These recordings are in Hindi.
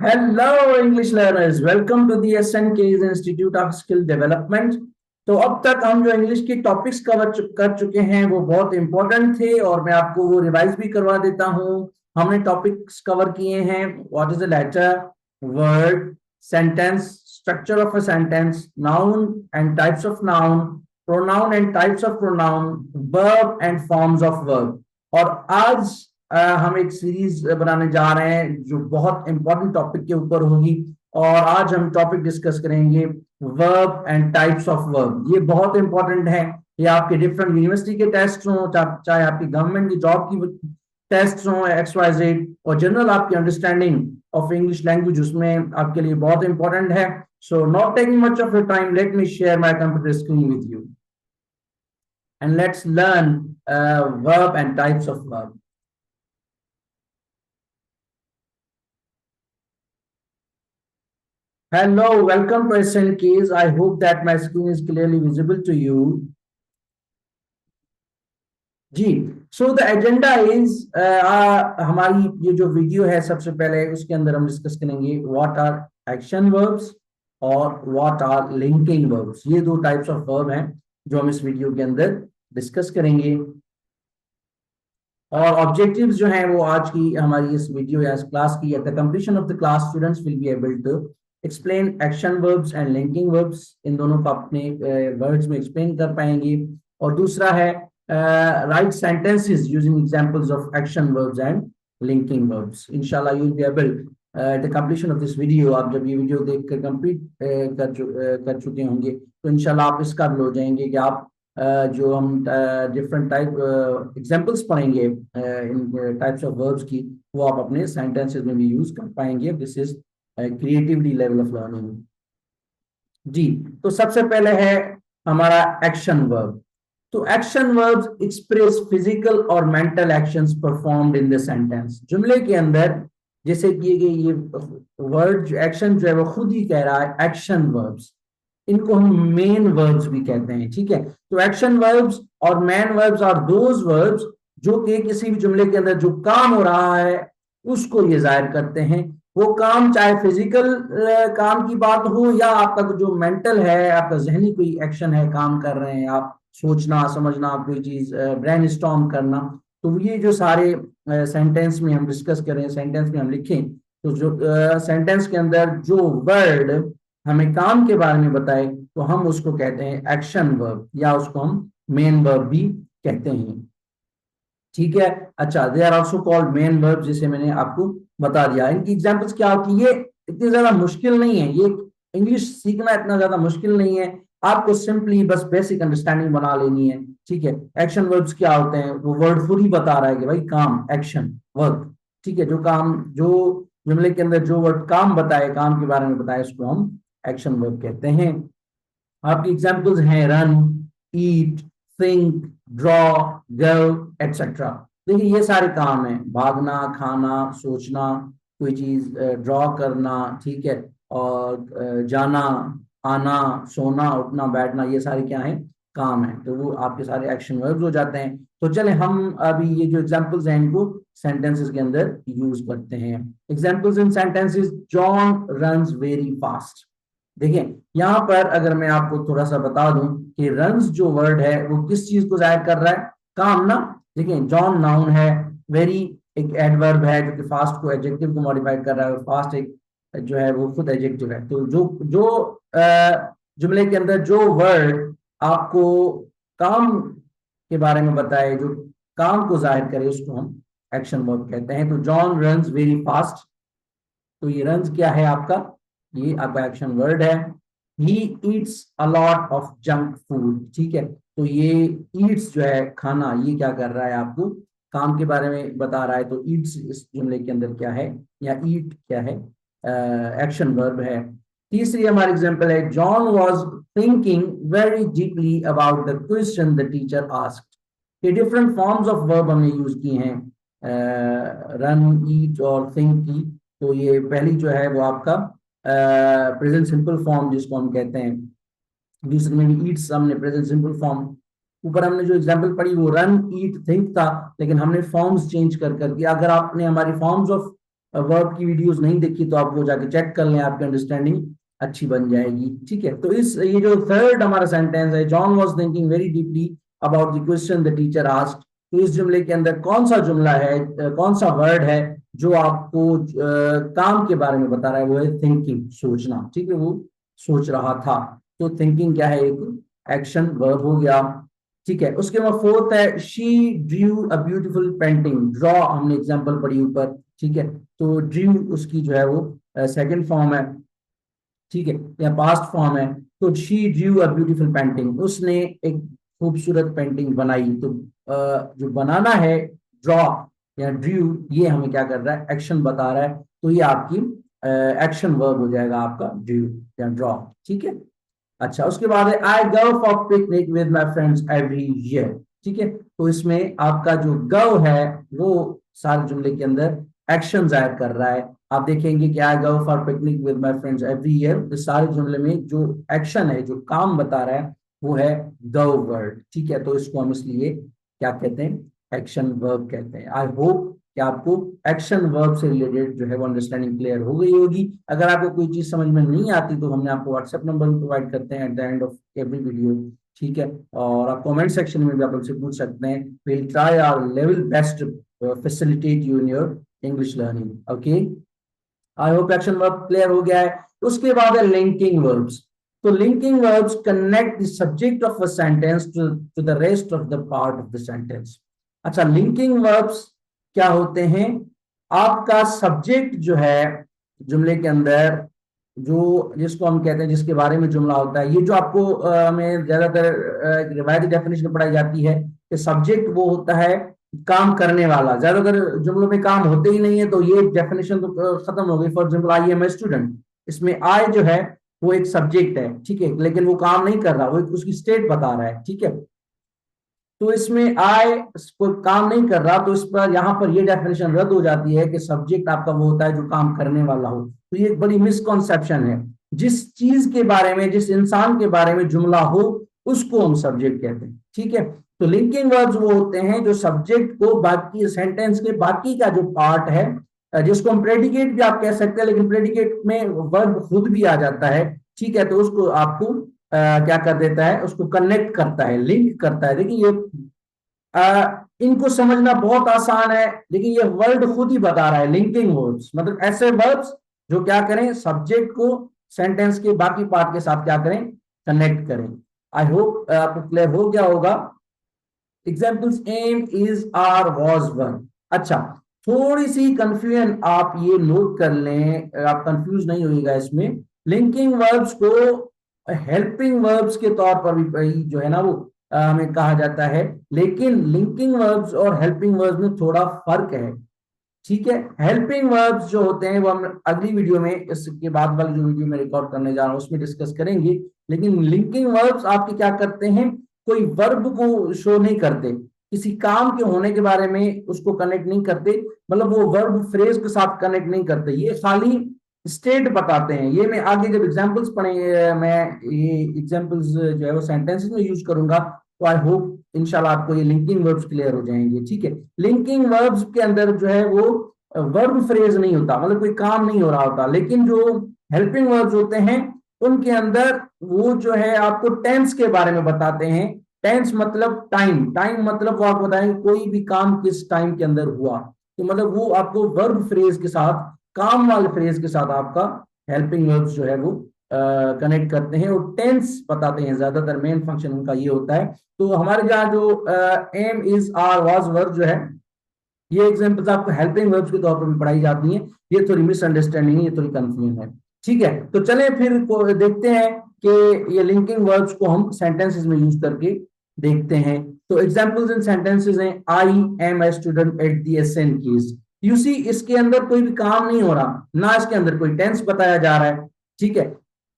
Hello, English learners. Welcome to the SNK's Institute of Skill Development. तो अब तक हम जो इंग्लिश की टॉपिक्स कर चुके हैं वो बहुत इंपॉर्टेंट थे और मैं आपको वो रिवाइज भी करवा देता हूँ। हमने टॉपिक्स कवर किए हैं। What is a letter, word, sentence, structure of a sentence, noun and types of noun, pronoun and types of pronoun, verb and forms of verb. और आज हम एक सीरीज बनाने जा रहे हैं जो बहुत इंपॉर्टेंट टॉपिक के ऊपर होगी। और आज हम टॉपिक डिस्कस करेंगे verb and types of verb. ये बहुत इंपॉर्टेंट है। ये आपके डिफरेंट यूनिवर्सिटी के टेस्ट हों, चाहे आपकी गवर्नमेंट की जॉब की टेस्ट हों, XYZ, और जनरल आपकी अंडरस्टैंडिंग ऑफ इंग्लिश लैंग्वेज उसमें आपके लिए बहुत इंपॉर्टेंट है। So not taking much of your time, let me share my computer screen with you and let's learn verb and types of verb. Hello, welcome to SNKs. I hope that my screen is clearly visible to you. जी, सो द एजेंडा इज हमारी ये जो वीडियो है सबसे पहले उसके अंदर हम डिस्कस करेंगे व्हाट आर एक्शन वर्ब्स और व्हाट आर लिंकिंग वर्ब्स। ये दो टाइप्स ऑफ वर्ब हैं जो हम इस वीडियो के अंदर डिस्कस करेंगे। और ऑब्जेक्टिव्स जो हैं वो आज की हमारी इस वीडियो या इस क्लास की, at the completion of the class students will be able to explain action verbs and linking verbs. इन दोनों को अपने वर्ड्स में एक्सप्लेन कर पाएंगे। और दूसरा है write sentences using examples of action verbs and linking verbs. इंशाल्लाह you will be able at the completion of this video. आप जब ये वीडियो देखकर कंप्लीट कर चुके होंगे तो इंशाल्लाह आप इस काबिल हो जाएंगे कि आप जो हम डिफरेंट टाइप एग्जांपल्स पढ़ेंगे इन टाइप्स ऑफ वर्ब्स की, वो आप अपने सेंटेंसेस में भी यूज कर पाएंगे। This is creativity level of learning. जी, तो सबसे पहले है हमारा एक्शन वर्ब। तो एक्शन वर्ब्स एक्सप्रेस फिजिकल और mental actions performed in the sentence. जुमले के अंदर जैसे किए गए ये वर्ड एक्शन जो है वो खुद ही कह रहा है एक्शन वर्ब्स। इनको हम मेन वर्ब्स भी कहते हैं, ठीक है। तो एक्शन वर्ब्स और main verbs are those verbs जो कि किसी भी जुमले के अंदर जो काम हो रहा है उसको ये जाहिर करते हैं। वो काम चाहे फिजिकल काम की बात हो या आपका जो मेंटल है, आपका जहनी कोई एक्शन है, काम कर रहे हैं आप, सोचना समझना, कोई चीज ब्रेन स्टॉर्म करना। तो ये जो सारे सेंटेंस में हम डिस्कस करें, सेंटेंस में हम लिखें, तो जो सेंटेंस के अंदर जो वर्ड हमें काम के बारे में बताए तो हम उसको कहते हैं एक्शन वर्ब या उसको हम मेन वर्ब भी कहते हैं, ठीक है। अच्छा, they are also called main verb, जिसे मैंने आपको बता दिया। इनकी एग्जांपल्स क्या होती है, ये इतनी ज्यादा मुश्किल नहीं है, ये इंग्लिश सीखना इतना ज्यादा मुश्किल नहीं है। आपको सिंपली बस बेसिक अंडरस्टैंडिंग बना लेनी है, ठीक है। एक्शन वर्ब्स क्या होते हैं वो वर्ड खुद ही बता रहा है कि भाई काम, एक्शन वर्क, ठीक है। जो काम, जो जुमले के अंदर जो वर्ड काम बताए, काम के बारे में बताए, उसको हम एक्शन वर्ब कहते हैं। आपकी एग्जांपल्स हैं रन, ईट, थिंक, ड्रॉ, गो एटसेट्रा। देखिए ये सारे काम हैं, भागना, खाना, सोचना, कोई चीज ड्रॉ करना, ठीक है, और जाना, आना, सोना, उठना, बैठना, ये सारे क्या हैं, काम है। तो वो आपके सारे एक्शन वर्ब्स हो जाते हैं। तो चले हम अभी ये जो एग्जांपल्स हैं इनको सेंटेंसेस के अंदर यूज करते हैं। Examples in sentences, John runs very fast. देखिए यहाँ पर अगर मैं आपको थोड़ा सा बता दूं कि रन्स जो वर्ड है वो किस चीज को जाहिर कर रहा है, काम ना। देखिए जॉन नाउन है, वेरी एक एडवर्ब है जो कि फास्ट को एडजेक्टिव को मॉडिफाई कर रहा है, और फास्ट एक जो है वो खुद एडजेक्टिव है। तो जो जो जुमले के अंदर जो वर्ड आपको काम के बारे में बताए, जो काम को जाहिर करे, उसको हम एक्शन वर्ब कहते हैं। तो जॉन रन्स वेरी फास्ट, तो ये रन्स क्या है आपका, ये आपका एक्शन वर्ड है। He eats a lot of junk food, ठीक है। तो ये ईट्स जो है खाना, ये क्या कर रहा है, आपको काम के बारे में बता रहा है। तो ईट्स इस जुमले के अंदर क्या है, या ईट क्या है, एक्शन वर्ब है। तीसरी हमारी एग्जांपल है, John was thinking very deeply about the question the teacher asked. ये डिफरेंट फॉर्म्स ऑफ वर्ब हमने यूज किए हैं, रन, ईट और थिंक की। तो ये पहली जो है वो आपका प्रेजेंट सिंपल फॉर्म जिसको हम कहते हैं। दूसरे में भी ईट्स हमने प्रेजेंट सिंपल फॉर्म, ऊपर हमने जो एग्जांपल पढ़ी वो रन, ईट, थिंक था, लेकिन हमने फॉर्म्स चेंज कर करके, अगर आपने हमारी फॉर्म्स ऑफ वर्ब की वीडियोस नहीं देखी तो आप वो जाके चेक कर लें, आपकी अंडरस्टैंडिंग अच्छी बन जाएगी। ठीक है, तो इस ये जो थर्ड हमारा सेंटेंस है, John was thinking very deeply about the question the teacher asked, तो इस जुमले के अंदर कौन सा जुमला है, कौन सा वर्ड है जो आपको काम के बारे में बता रहा है, वो है थिंकिंग, सोचना। ठीक है, वो सोच रहा था, तो थिंकिंग क्या है, एक एक्शन वर्ब हो गया। ठीक है, उसके बाद फोर्थ है she drew a beautiful painting, draw हमने एग्जांपल पढ़ी ऊपर। ठीक है, तो ड्रू उसकी जो है वो सेकंड फॉर्म है। ठीक है, या पास्ट फॉर्म है, तो she drew a beautiful painting, उसने एक खूबसूरत पेंटिंग बनाई। तो जो बनाना है, ड्रॉ या ड्रू, ये हमें क्या कर रहा है, एक्शन बता रहा है, तो ये आपकी एक्शन वर्ब हो जाएगा आपका ड्रू या ड्रॉ। ठीक है, अच्छा, उसके बाद है I go for picnic with my friends every year. ठीक है, तो इसमें आपका जो गो है वो सारे जुमले के अंदर एक्शन जाहिर कर रहा है। आप देखेंगे कि I go for picnic with my friends every year, इस सारे जुमले में जो एक्शन है, जो काम बता रहा है, वो है गो वर्ड। ठीक है, तो इसको हम इसलिए क्या कहते हैं, एक्शन वर्ब कहते हैं। आई होप कि आपको एक्शन वर्ब से रिलेटेड जो है वो अंडरस्टैंडिंग क्लियर हो गई होगी। अगर आपको कोई चीज समझ में नहीं आती तो हमने आपको व्हाट्सएप नंबर भी प्रोवाइड करते हैं at the end of every video. ठीक है, और आप कमेंट सेक्शन में भी आप हमसे पूछ सकते हैं, will try our level best facilitate you in your English learning. Okay, I hope action verb clear हो गया है। उसके बाद है लिंकिंग वर्ब्स। तो linking verbs connect the subject of a sentence to the rest of the part of the sentence. अच्छा, लिंकिंग वर्ब्स क्या होते हैं, आपका सब्जेक्ट जो है जुमले के अंदर, जो जिसको हम कहते हैं, जिसके बारे में जुमला होता है, ये जो आपको में ज्यादातर रिवायती डेफिनेशन पढ़ाई जाती है कि सब्जेक्ट वो होता है काम करने वाला। ज्यादातर जुमलों में काम होते ही नहीं है, तो ये डेफिनेशन तो खत्म हो गई। For example, I am a student, इसमें आई जो है वो एक सब्जेक्ट है। ठीक है, लेकिन वो काम नहीं कर रहा, वो उसकी स्टेट बता रहा है। ठीक है, तो इसमें आई कोई काम नहीं कर रहा, तो इस पर यहाँ पर ये डेफिनेशन रद्द हो जाती है कि सब्जेक्ट आपका वो होता है जो काम करने वाला हो। तो ये एक बड़ी मिसकॉन्सेप्शन है। जिस चीज के बारे में, जिस इंसान के बारे में जुमला हो, उसको हम सब्जेक्ट कहते हैं। ठीक है, तो लिंकिंग वर्ब्स वो होते हैं जो सब्जेक्ट को बाकी सेंटेंस के बाकी का जो पार्ट है, जिसको हम प्रेडिकेट भी आप कह सकते हैं, लेकिन प्रेडिकेट में वर्ब खुद भी आ जाता है। ठीक है, तो उसको आपको क्या कर देता है, उसको कनेक्ट करता है, लिंक करता है। देखिए ये इनको समझना बहुत आसान है, लेकिन ये वर्ड खुद ही बता रहा है, लिंकिंग वर्ड्स मतलब ऐसे वर्ड्स जो क्या करें, सब्जेक्ट को सेंटेंस के बाकी पार्ट के साथ क्या करें, कनेक्ट करें। आई होप आपको क्लियर हो गया होगा। Examples, am is are was one. अच्छा, थोड़ी सी कंफ्यूजन आप ये नोट कर लें, आप कंफ्यूज नहीं होइएगा इसमें। लिंकिंग वर्ब्स को हेल्पिंग वर्ब्स के तौर पर भी जो है ना वो हमें कहा जाता है, लेकिन लिंकिंग वर्ब्स और हेल्पिंग वर्ब्स में थोड़ा फर्क है। ठीक है, हेल्पिंग वर्ब्स जो होते हैं वो हम अगली वीडियो में, इसके बाद वाली जो वीडियो में रिकॉर्ड करने जा रहा हूं उसमें डिस्कस करेंगे। लेकिन लिंकिंग वर्ब्स आपके क्या करते हैं, कोई वर्ब को शो नहीं करते, किसी काम के होने के बारे में उसको कनेक्ट नहीं करते, मतलब वो वर्ब फ्रेज के साथ कनेक्ट नहीं करते, ये खाली स्टेट बताते हैं। ये मैं आगे जब एग्जांपल्स पढ़ेंगे, मैं ये एग्जांपल्स जो है वो सेंटेंसेस में यूज करूंगा, तो आई होप इंशाल्लाह आपको ये लिंकिंग वर्ब्स क्लियर हो जाएंगे। ठीक है, लिंकिंग वर्ब्स के अंदर जो है वो वर्ब फ्रेज नहीं होता, मतलब कोई काम नहीं हो रहा होता, लेकिन जो हेल्पिंग वर्ब्स होते हैं उनके अंदर वो जो है आपको टेंस के बारे में बताते हैं। टेंस मतलब टाइम, टाइम मतलब वो आपको बताएंगे कोई भी काम किस टाइम के अंदर हुआ, तो मतलब वो आपको वर्ब फ्रेज के साथ, काम वाले फ्रेज के साथ आपका हेल्पिंग वर्ब्स जो है वो कनेक्ट करते हैं और टेंस बताते हैं। ज्यादातर मेन फंक्शन उनका ये होता है। तो हमारे यहाँ जो am is are was verb जो है, ये एग्जांपल्स आपको हेल्पिंग वर्ब्स के तौर पर भी पढ़ाई जाती हैं। ये थोड़ी मिसअंडरस्टैंडिंग है, ये थोड़ी कंफ्यूजन है। ठीक है, तो चले फिर देखते हैं कि ये लिंकिंग वर्ब्स को हम सेंटेंसेस में यूज करके देखते हैं। तो एग्जांपल्स इन सेंटेंसेस हैं, I am a student at the SN keys. You see, इसके अंदर कोई भी काम नहीं हो रहा, ना इसके अंदर कोई टेंस बताया जा रहा है। ठीक है,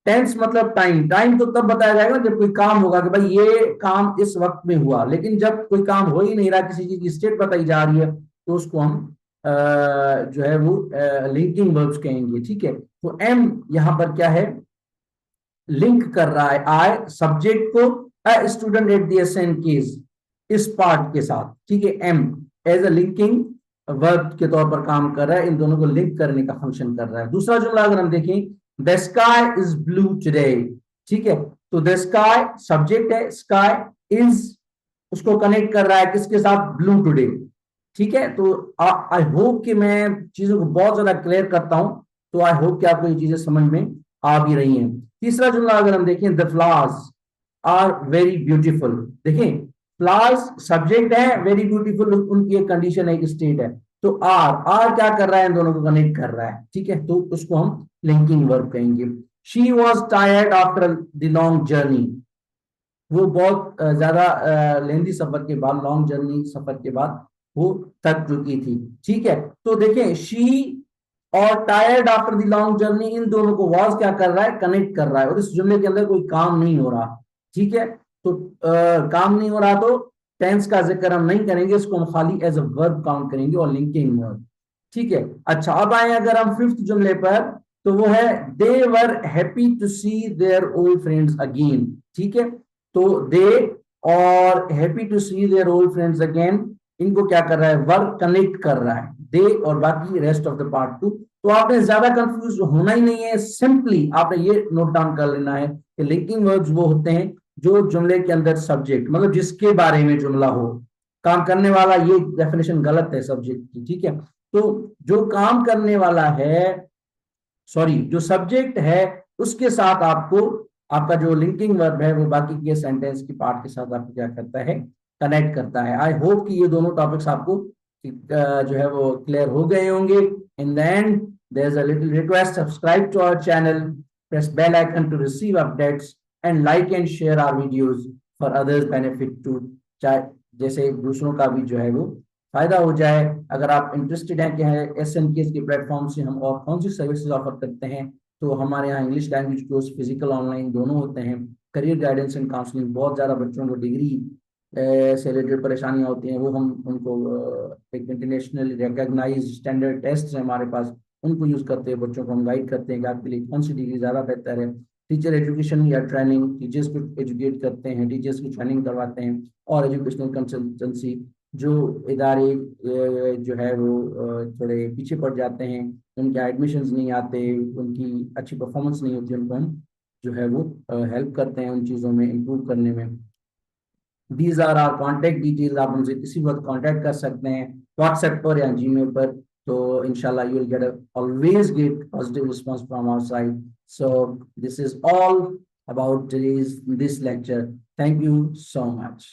टेंस मतलब टाइम, टाइम तो तब बताया जाएगा जब कोई काम होगा कि भाई ये काम इस वक्त में हुआ, लेकिन जब कोई काम हो ही नहीं रहा, किसी चीज की स्टेट बताई जा रही है, तो उसको हम जो है वो लिंकिंग वर्ब्स कहेंगे। ठीक है, तो एम यहां पर क्या है, लिंक कर रहा है आई सब्जेक्ट को a student at the SN case इस पार्ट के साथ। ठीक है, am as a linking verb के तौर पर काम कर रहा है, इन दोनों को लिंक करने का फंक्शन कर रहा है। दूसरा जुमला अगर हम देखें, the sky is blue today, ठीक है, तो द स्काई सब्जेक्ट है, स्काई इज उसको कनेक्ट कर रहा है किसके साथ, ब्लू टुडे, ठीक है। तो आई होप कि मैं चीजों को बहुत ज्यादा क्लियर करता हूं, तो आई होप कि आपको ये चीजें समझ में आ भी रही हैं। तीसरा जुमला अगर हम देखें, the flowers are very beautiful, देखें फ्लावर्स सब्जेक्ट है, वेरी ब्यूटीफुल उनकी एक कंडीशन है, एक स्टेट है, तो आर आर क्या कर रहा है, इन दोनों को कनेक्ट कर रहा है, ठीक है, तो उसको हम लिंकिंग वर्ब कहेंगे। She was tired after the long journey, वो बहुत ज्यादा लेंदी सफर के बाद, लॉन्ग जर्नी सफर के बाद वो थक चुकी थी, ठीक है। तो देखें she are tired after the long journey, इन दोनों को वॉज क्या कर रहा है, कनेक्ट कर रहा है, और इस जुमले के अंदर कोई काम नहीं हो रहा, ठीक है। तो काम नहीं हो रहा तो टेंस का जिक्र हम नहीं करेंगे, इसको हम खाली एज अ वर्ब काउंट करेंगे और लिंकिंग वर्ब, ठीक है। अच्छा, अब आए अगर हम फिफ्थ जुमले पर, तो वो है they were happy to see their old friends again, ठीक है। तो they are happy to see their old friends again, इनको क्या कर रहा है, वर्ब कनेक्ट कर रहा है, दे और बाकी rest of the part two. तो आपने ज्यादा कंफ्यूज होना ही नहीं है, सिंपली आपने ये नोट डाउन कर लेना है कि लिंकिंग वर्ब्स वो होते हैं जो जुमले के अंदर सब्जेक्ट, मतलब जिसके बारे में जुमला हो, काम करने वाला, ये डेफिनेशन गलत है सब्जेक्ट की, ठीक है। तो जो काम करने वाला है, सॉरी जो सब्जेक्ट है, उसके साथ आपको आपका जो लिंकिंग वर्ब है वो बाकी के सेंटेंस की पार्ट के साथ आपको क्या करता है, कनेक्ट करता है। आई होप कि ये दोनों टॉपिक्स आपको जो है वो क्लियर हो गए होंगे। In the end there is a little request, subscribe to our channel, press bell icon to receive updates and like and share our videos for others benefit too, चाहे जैसे दूसरों का भी जो है वो फायदा हो जाए। अगर आप इंटरेस्टेड हैं कि SNKS के प्लेटफॉर्म से हम और कौन सी सर्विसेज ऑफर करते हैं, तो हमारे यहाँ English language course physical online दोनों होते हैं, करियर गाइडेंस एंड काउंसलिंग, बहुत ज़्यादा बच्चों को डिग्री से रिलेटेड परेशानियाँ होती हैं, वो हम उनको एक इंटरनेशनल रिकग्नाइज स्टैंडर्ड टेस्ट है हमारे पास, उनको यूज़ करते हैं, बच्चों को हम गाइड करते हैं कि आपके लिए कौन सी डिग्री ज़्यादा बेहतर है। टीचर एजुकेशन या ट्रेनिंग, टीचर्स को एजुकेट करते हैं, टीचर्स की ट्रेनिंग करवाते हैं, और एजुकेशनल कंसल्टेंसी, जो इदारे जो है वो थोड़े पीछे पड़ जाते हैं, उनके एडमिशन्स नहीं आते, उनकी अच्छी परफॉर्मेंस नहीं होती, उनको हम जो है वो हेल्प करते हैं उन चीज़ों में इम्प्रूव करने में। These are our contact details, आप हमसे किसी वक्त कॉन्टैक्ट कर सकते हैं व्हाट्सएप पर या जीमेल पर, तो इंशाल्लाह you will get always get positive response from our side. So this is all about today's this lecture. Thank you so much.